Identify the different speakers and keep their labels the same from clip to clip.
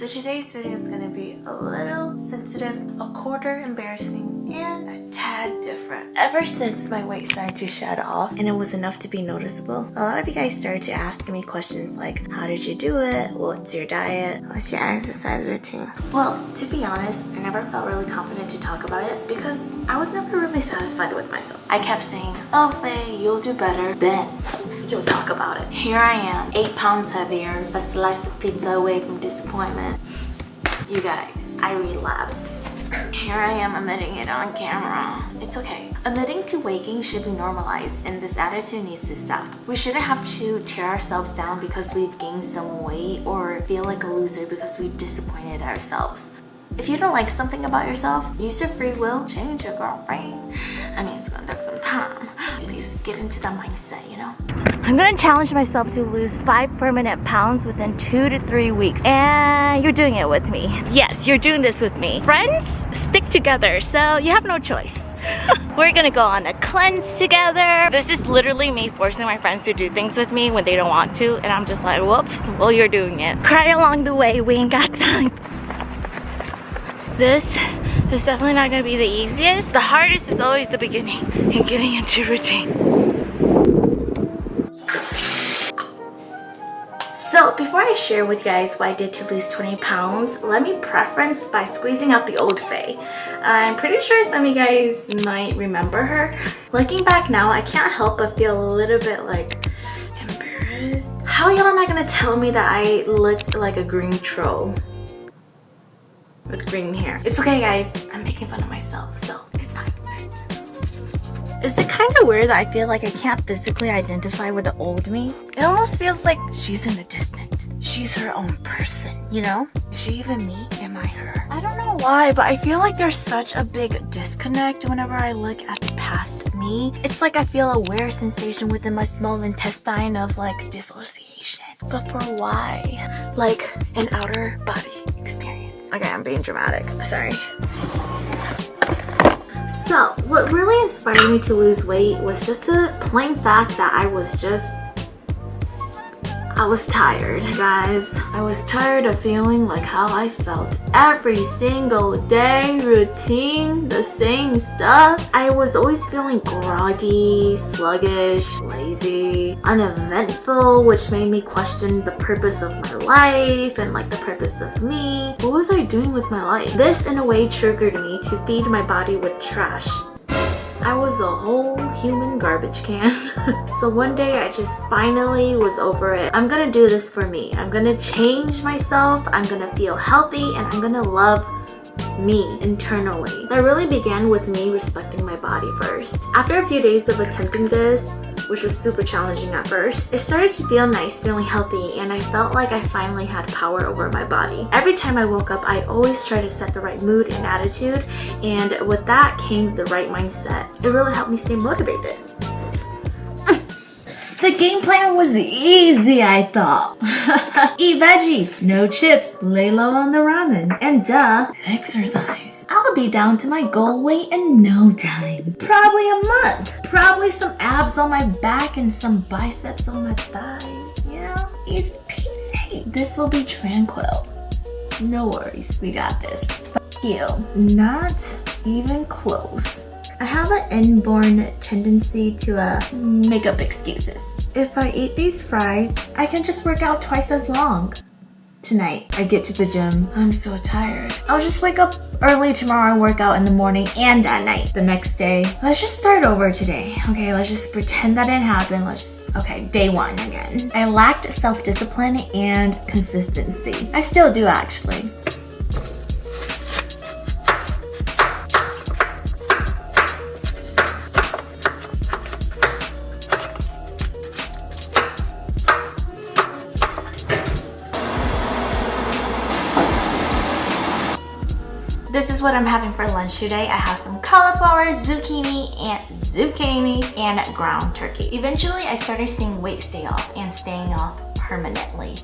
Speaker 1: So today's video is going to be a little sensitive, a quarter embarrassing, and a tad different. Ever since my weight started to shed off and it was enough to be noticeable, a lot of you guys started to ask me questions like, how did you do it? What's your diet? What's your exercise routine? Well, to be honest, I never felt really confident to talk about it because I was never really satisfied with myself. I kept saying, oh Faye, you'll do better then. You'll talk about it. Here I am, 8 pounds heavier, a slice of pizza away from disappointment. You guys, I relapsed. Here I am admitting it on camera. It's okay. Admitting to weight gain should be normalized and this attitude needs to stop. We shouldn't have to tear ourselves down because we've gained some weight or feel like a loser because we've disappointed ourselves. If you don't like something about yourself, use your free will, change your girlfriend. I mean, it's gonna take some time. At least get into the mindset, you know? I'm gonna challenge myself to lose 5 permanent pounds within 2 to 3 weeks. And you're doing it with me. Yes, you're doing this with me. Friends stick together, so you have no choice. We're gonna go on a cleanse together. This is literally me forcing my friends to do things with me when they don't want to. And I'm just like, whoops, well, you're doing it. Cry along the way, we ain't got time. This is definitely not going to be the easiest. The hardest is always the beginning and getting into routine. So before I share with you guys what I did to lose 20 pounds, let me preference by squeezing out the old Faye. I'm pretty sure some of you guys might remember her. Looking back now, I can't help but feel a little bit like embarrassed. How y'all not going to tell me that I looked like a green troll? With green hair. It's okay guys, I'm making fun of myself, so it's fine. Is it kind of weird that I feel like I can't physically identify with the old me? It almost feels like she's in the distance. She's her own person, you know? Is she even me? Am I her? I don't know why, but I feel like there's such a big disconnect whenever I look at the past me. It's like I feel a weird sensation within my small intestine of like dissociation. But for why? Like an outer body experience. Okay, I'm being dramatic. Sorry. So, what really inspired me to lose weight was just the plain fact that I was tired, guys. I was tired of feeling like how I felt every single day, routine, the same stuff. I was always feeling groggy, sluggish, lazy, uneventful, which made me question the purpose of my life and like the purpose of me. What was I doing with my life? This in a way triggered me to feed my body with trash. I was a whole human garbage can. So one day I just finally was over it. I'm gonna do this for me. I'm gonna change myself. I'm gonna feel healthy and I'm gonna love me internally. That really began with me respecting my body first. After a few days of attempting this, which was super challenging at first, it started to feel nice, feeling healthy, and I felt like I finally had power over my body. Every time I woke up, I always try to set the right mood and attitude, and with that came the right mindset. It really helped me stay motivated. The game plan was easy, I thought. Eat veggies, no chips, lay low on the ramen, and exercise. I'll be down to my goal weight in no time. Probably a month. Probably some abs on my back and some biceps on my thighs. You know, easy peasy. This will be tranquil. No worries, we got this. F you. Not even close. I have an inborn tendency to make up excuses. If I eat these fries, I can just work out twice as long. Tonight, I get to the gym. I'm so tired. I'll just wake up early tomorrow and work out in the morning and at night. The next day, let's just start over today. Okay, let's just pretend that didn't happen. Okay, day 1 again. I lacked self-discipline and consistency. I still do actually. This is what I'm having for lunch today. I have some cauliflower, zucchini, and ground turkey. Eventually, I started seeing weight stay off and staying off permanently.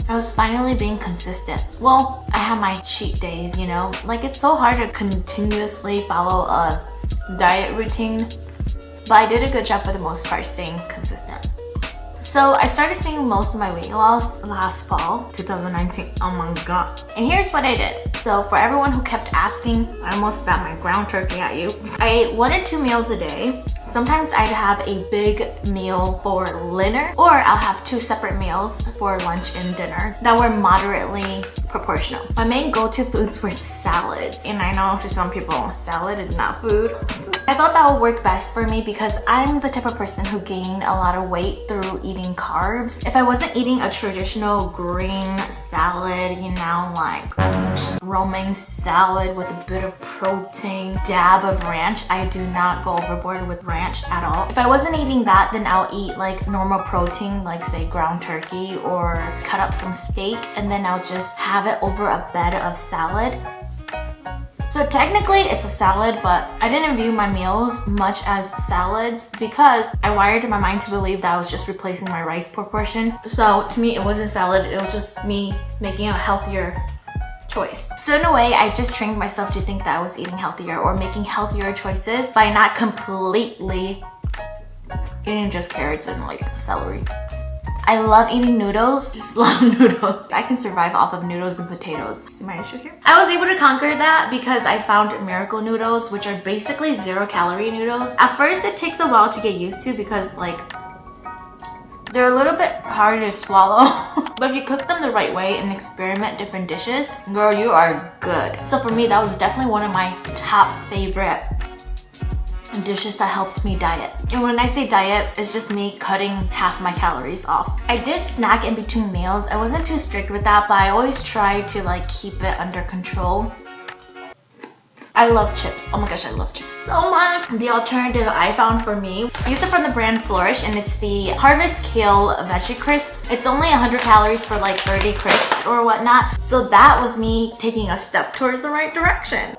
Speaker 1: I was finally being consistent. Well, I have my cheat days, you know? Like, it's so hard to continuously follow a diet routine, but I did a good job for the most part staying consistent. So I started seeing most of my weight loss last fall, 2019. Oh my god. And here's what I did. So for everyone who kept asking, I almost spat my ground turkey at you. I ate 1 or 2 meals a day. Sometimes I'd have a big meal for dinner, or I'll have 2 separate meals for lunch and dinner that were moderately proportional. My main go-to foods were salads. And I know for some people, salad is not food. I thought that would work best for me because I'm the type of person who gained a lot of weight through eating carbs. If I wasn't eating a traditional green salad, you know, like romaine salad with a bit of protein, dab of ranch. I do not go overboard with ranch at all. If I wasn't eating that, then I'll eat like normal protein, like say ground turkey, or cut up some steak, and then I'll just have it over a bed of salad. So technically it's a salad, but I didn't view my meals much as salads because I wired my mind to believe that I was just replacing my rice proportion. So to me, it wasn't salad, it was just me making a healthier choice. So in a way, I just trained myself to think that I was eating healthier or making healthier choices by not completely eating just carrots and like celery. I love eating noodles, just love noodles. I can survive off of noodles and potatoes. See my issue here? I was able to conquer that because I found miracle noodles, which are basically 0-calorie noodles. At first, it takes a while to get used to because like, they're a little bit hard to swallow. But if you cook them the right way and experiment different dishes, girl, you are good. So for me, that was definitely one of my top favorite dishes that helped me diet. And when I say diet, it's just me cutting half my calories off. I did snack in between meals. I wasn't too strict with that, but I always try to like keep it under control. I love chips. Oh my gosh, I love chips so much. The alternative I found for me, I use it from the brand Flourish, and it's the Harvest Kale Veggie Crisps. It's only 100 calories for like 30 crisps or whatnot. So that was me taking a step towards the right direction.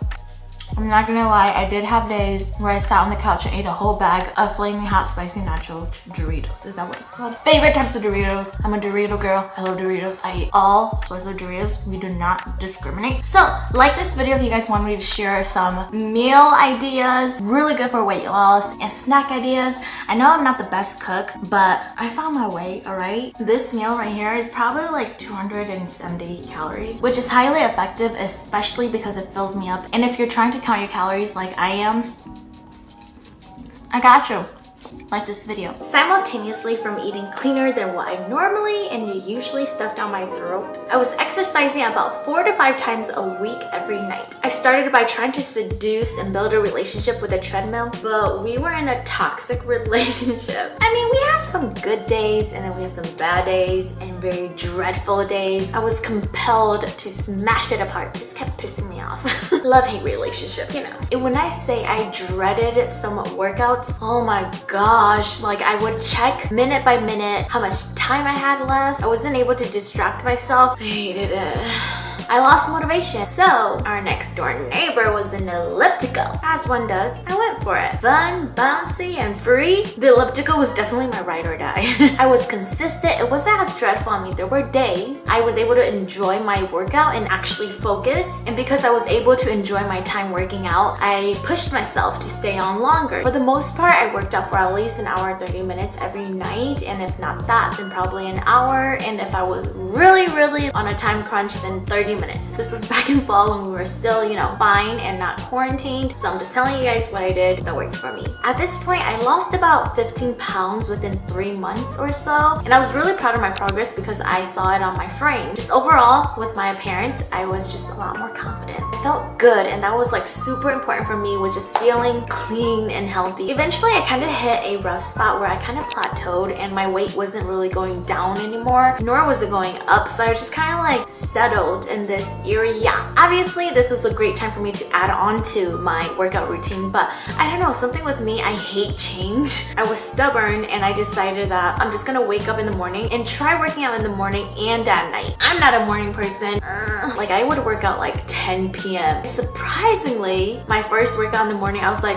Speaker 1: I'm not gonna lie, I did have days where I sat on the couch and ate a whole bag of flaming hot spicy nacho Doritos. Is that what it's called? Favorite types of Doritos. I'm a Dorito girl. I love Doritos. I eat all sorts of Doritos. We do not discriminate. So, like this video if you guys want me to share some meal ideas, really good for weight loss, and snack ideas. I know I'm not the best cook, but I found my way, alright? This meal right here is probably like 270 calories, which is highly effective, especially because it fills me up. And if you're trying to count your calories like I am, I got you. Like this video. Simultaneously from eating cleaner than what I normally and usually stuff down my throat, I was exercising about 4 to 5 times a week every night. I started by trying to seduce and build a relationship with a treadmill, but we were in a toxic relationship. I mean, we had some good days and then we had some bad days and very dreadful days. I was compelled to smash it apart. It just kept pissing me off. Love-hate relationship, you know. And when I say I dreaded some workouts, oh my gosh, like I would check minute by minute how much time I had left. I wasn't able to distract myself. I hated it. I lost motivation. So our next door neighbor was an elliptical. As one does, I went for it. Fun, bouncy, and free. The elliptical was definitely my ride or die. I was consistent. It wasn't as dreadful. I mean, there were days I was able to enjoy my workout and actually focus. And because I was able to enjoy my time working out, I pushed myself to stay on longer. For the most part, I worked out for at least an hour and 30 minutes every night. And if not that, then probably an hour. And if I was really on a time crunch, then 30 minutes. This was back in fall when we were still, you know, fine and not quarantined. So I'm just telling you guys what I did that worked for me. At this point, I lost about 15 pounds within 3 months or so. And I was really proud of my progress because I saw it on my frame. Just overall, with my appearance, I was just a lot more confident. I felt good, and that was like super important for me, was just feeling clean and healthy. Eventually, I kind of hit a rough spot where I kind of plateaued and my weight wasn't really going down anymore, nor was it going up. So I was just kind of like settled in this area. Obviously, this was a great time for me to add on to my workout routine, but I don't know, something with me, I hate change. I was stubborn and I decided that I'm just gonna wake up in the morning and try working out in the morning and at night. I'm not a morning person. Like I would work out like 10 p.m. Surprisingly, my first workout in the morning, I was like,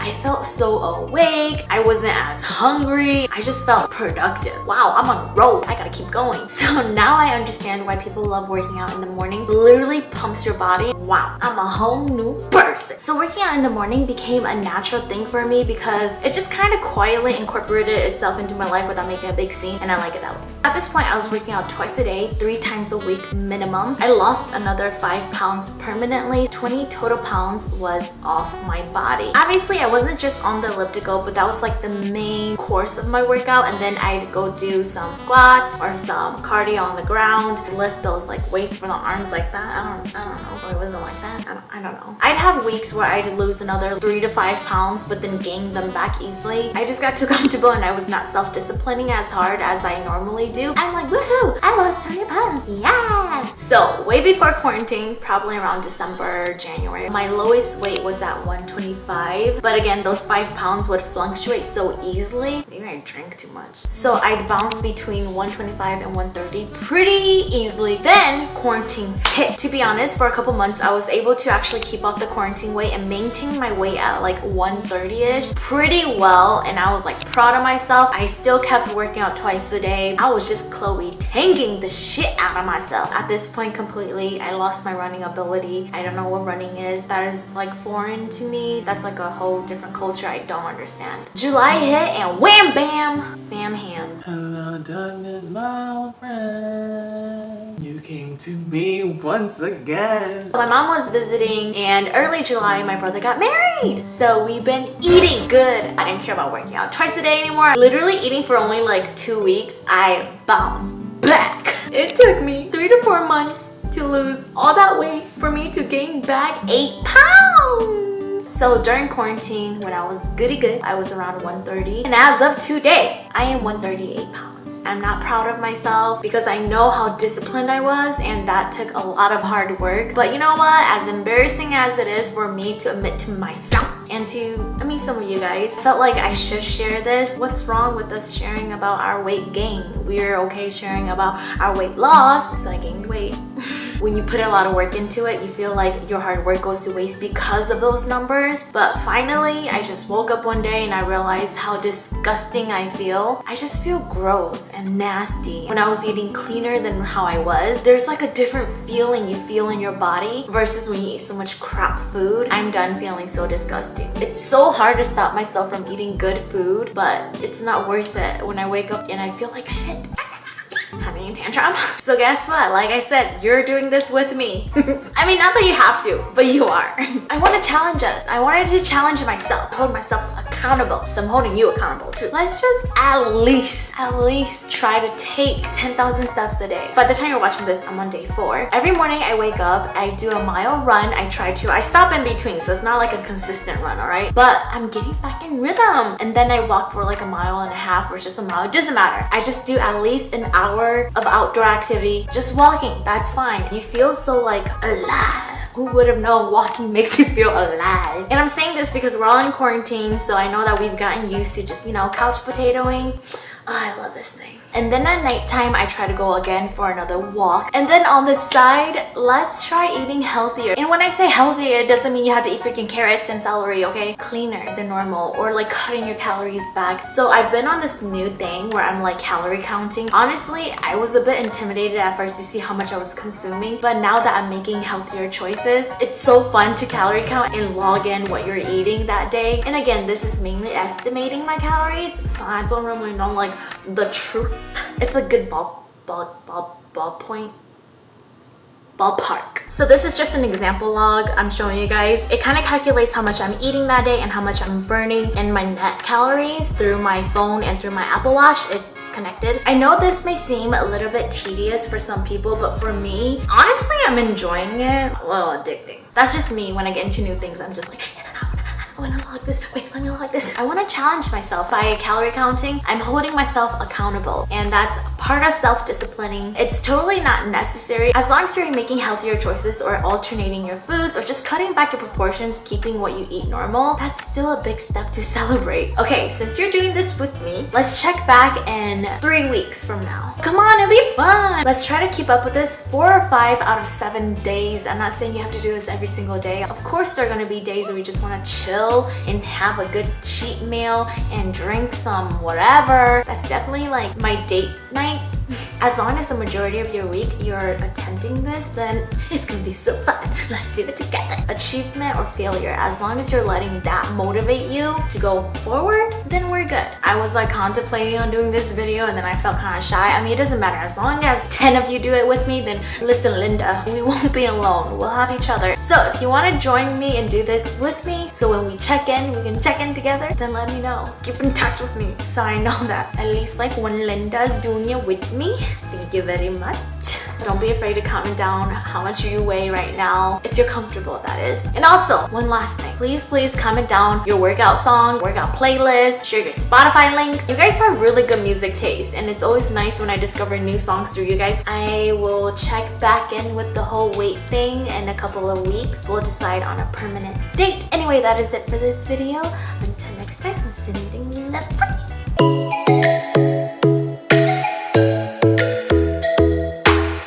Speaker 1: I felt so awake. I wasn't as hungry. I just felt productive. Wow, I'm on a roll. I gotta keep going. So now I understand why people love working out in the morning morning literally pumps your body. Wow, I'm a whole new person. So working out in the morning became a natural thing for me because it just kind of quietly incorporated itself into my life without making a big scene, and I like it that way. At this point, I was working out twice a day, 3 times a week minimum. I lost another 5 pounds permanently. 20 total pounds was off my body. Obviously, I wasn't just on the elliptical, but that was like the main course of my workout, and then I'd go do some squats or some cardio on the ground, lift those like weights for the arms like that. I don't know, or it wasn't like that. I don't know. I'd have weeks where I'd lose another 3 to 5 pounds, but then gain them back easily. I just got too comfortable and I was not self-disciplining as hard as I normally do. I'm like, woohoo, I lost 20 pounds, yeah! So way before quarantine, probably around December, January, my lowest weight was at 125. But again, those 5 pounds would fluctuate so easily. Maybe I drank too much. So I'd bounce between 125 and 130 pretty easily. Then quarantine hit. To be honest, for a couple months, I was able to actually keep off the quarantine weight and maintain my weight at like 130-ish pretty well. And I was like proud of myself. I still kept working out twice a day. I was just Chloe tanking the shit out of myself. At this point, completely, I lost my running ability. I don't know what running is. That is like foreign to me. That's like a whole different culture I don't understand. July hit and wham bam, Sam Ham.
Speaker 2: Hello darkness, my old friend. You came to me once again.
Speaker 1: My mom was visiting, and early July, my brother got married. So we've been eating good. I didn't care about working out twice a day anymore. Literally eating for only like 2 weeks, I bounced back. It took me 3 to 4 months to lose all that weight for me to gain back 8 pounds. So during quarantine, when I was goody good, I was around 130. And as of today, I am 138 pounds. I'm not proud of myself because I know how disciplined I was, and that took a lot of hard work. But you know what? As embarrassing as it is for me to admit to myself and to, some of you guys, felt like I should share this. What's wrong with us sharing about our weight gain? We're okay sharing about our weight loss, so I gained weight. When you put a lot of work into it, you feel like your hard work goes to waste because of those numbers. But finally, I just woke up one day and I realized how disgusting I feel. I just feel gross and nasty. When I was eating cleaner than how I was, there's like a different feeling you feel in your body versus when you eat so much crap food. I'm done feeling so disgusting. It's so hard to stop myself from eating good food, but it's not worth it when I wake up and I feel like shit. Having a tantrum. So guess what? Like I said, you're doing this with me. Not that you have to, but you are. I want to challenge us. I wanted to challenge myself, hold myself accountable. So I'm holding you accountable too. Let's just at least try to take 10,000 steps a day. By the time you're watching this, I'm on day 4. Every morning I wake up, I do a mile run. I stop in between, so it's not like a consistent run, all right? But I'm getting back in rhythm. And then I walk for like a mile and a half or just a mile. It doesn't matter. I just do at least an hour of outdoor activity. Just walking, that's fine. You feel so like alive. Who would have known walking makes you feel alive? And I'm saying this because we're all in quarantine, so I know that we've gotten used to just, couch potatoing. Oh, I love this thing. And then at nighttime, I try to go again for another walk. And then on the side, let's try eating healthier. And when I say healthier, it doesn't mean you have to eat freaking carrots and celery, okay? Cleaner than normal, or like cutting your calories back. So I've been on this new thing where I'm like calorie counting. Honestly, I was a bit intimidated at first to see how much I was consuming. But now that I'm making healthier choices, it's so fun to calorie count and log in what you're eating that day. And again, this is mainly estimating my calories, so I don't really know like the truth. It's a good ballpark. So this is just an example log I'm showing you guys. It kind of calculates how much I'm eating that day and how much I'm burning in my net calories through my phone and through my Apple Watch. It's connected. I know this may seem a little bit tedious for some people, but for me, honestly, I'm enjoying it. A little addicting. That's just me. When I get into new things, I'm just like, I want to log this. Wait, let me log this. I want to challenge myself by calorie counting. I'm holding myself accountable, and that's part of self-disciplining. It's totally not necessary. As long as you're making healthier choices or alternating your foods or just cutting back your proportions, keeping what you eat normal, that's still a big step to celebrate. Okay, since you're doing this with me, let's check back in 3 weeks from now. Come on, it'll be fun. Let's try to keep up with this 4 or 5 out of 7 days. I'm not saying you have to do this every single day. Of course, there are going to be days where you just want to chill and have a good cheat meal and drink some whatever. That's definitely like my date nights. As long as the majority of your week you're attempting this, then it's gonna be so fun. Let's do it together. Achievement or failure, as long as you're letting that motivate you to go forward, then we're good. I was like contemplating on doing this video and then I felt kind of shy. I mean, it doesn't matter. As long as 10 of you do it with me, then listen, Linda, we won't be alone. We'll have each other. So if you want to join me and do this with me, so when we check in, we can check in together, then let me know. Keep in touch with me so I know that at least like when Linda's doing it with me. Thank you very much. Don't be afraid to comment down how much you weigh right now, if you're comfortable, that is. And also, one last thing. Please comment down your workout song, workout playlist, share your Spotify links. You guys have really good music taste, and it's always nice when I discover new songs through you guys. I will check back in with the whole weight thing in a couple of weeks. We'll decide on a permanent date. Anyway, that is it for this video. Until next time, I'm sending love.